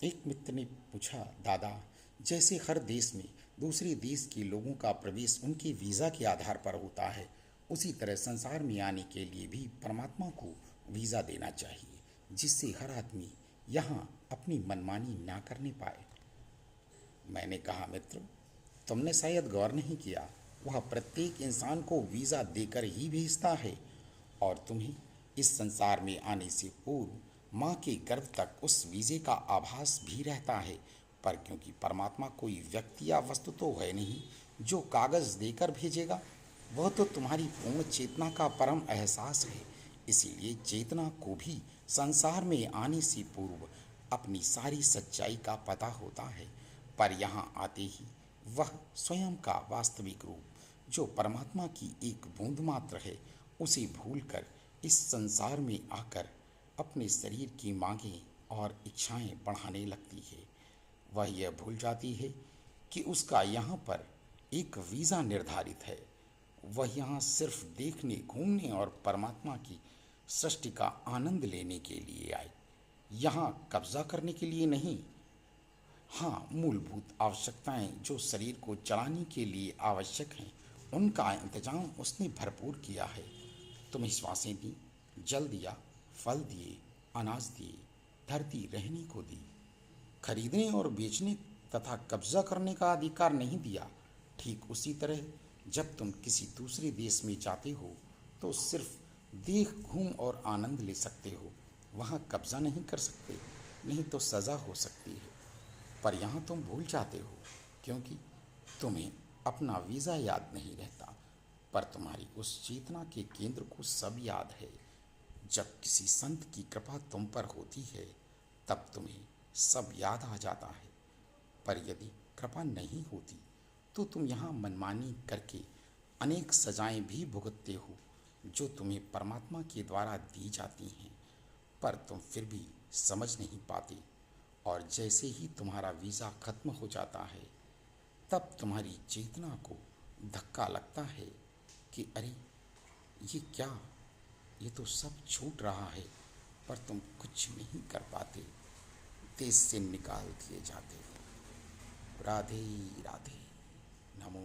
एक मित्र ने पूछा, दादा, जैसे हर देश में दूसरे देश के लोगों का प्रवेश उनके वीज़ा के आधार पर होता है, उसी तरह संसार में आने के लिए भी परमात्मा को वीज़ा देना चाहिए, जिससे हर आदमी यहाँ अपनी मनमानी ना करने पाए। मैंने कहा, मित्र, तुमने शायद गौर नहीं किया, वह प्रत्येक इंसान को वीज़ा देकर ही भेजता है, और तुम्हें इस संसार में आने से पूर्व माँ के गर्भ तक उस वीज़े का आभास भी रहता है। पर क्योंकि परमात्मा कोई व्यक्ति या वस्तु तो है नहीं जो कागज़ देकर भेजेगा, वह तो तुम्हारी पूर्ण चेतना का परम एहसास है। इसीलिए चेतना को भी संसार में आने से पूर्व अपनी सारी सच्चाई का पता होता है, पर यहाँ आते ही वह स्वयं का वास्तविक रूप, जो परमात्मा की एक बूंद मात्र है, उसे भूलकर इस संसार में आकर अपने शरीर की मांगें और इच्छाएं बढ़ाने लगती है। वह यह भूल जाती है कि उसका यहाँ पर एक वीज़ा निर्धारित है। वह यहाँ सिर्फ देखने, घूमने और परमात्मा की सृष्टि का आनंद लेने के लिए आए, यहाँ कब्जा करने के लिए नहीं। हाँ, मूलभूत आवश्यकताएं जो शरीर को चलाने के लिए आवश्यक हैं, उनका इंतजाम उसने भरपूर किया है। तुम्हें श्वासें दी, जल दिया, फल दिए, अनाज दिए, धरती रहने को दी, खरीदने और बेचने तथा कब्जा करने का अधिकार नहीं दिया। ठीक उसी तरह जब तुम किसी दूसरे देश में जाते हो तो सिर्फ देख, घूम और आनंद ले सकते हो, वहाँ कब्जा नहीं कर सकते, नहीं तो सज़ा हो सकती है। पर यहाँ तुम भूल जाते हो, क्योंकि तुम्हें अपना वीज़ा याद नहीं रहता, पर तुम्हारी उस चेतना के केंद्र को सब याद है। जब किसी संत की कृपा तुम पर होती है, तब तुम्हें सब याद आ जाता है। पर यदि कृपा नहीं होती तो तुम यहाँ मनमानी करके अनेक सजाएं भी भुगतते हो, जो तुम्हें परमात्मा के द्वारा दी जाती हैं, पर तुम फिर भी समझ नहीं पाते। और जैसे ही तुम्हारा वीज़ा खत्म हो जाता है, तब तुम्हारी चेतना को धक्का लगता है कि अरे, ये क्या, ये तो सब छूट रहा है, पर तुम कुछ नहीं कर पाते, देश से निकाल दिए जाते हो। राधे राधे, नमो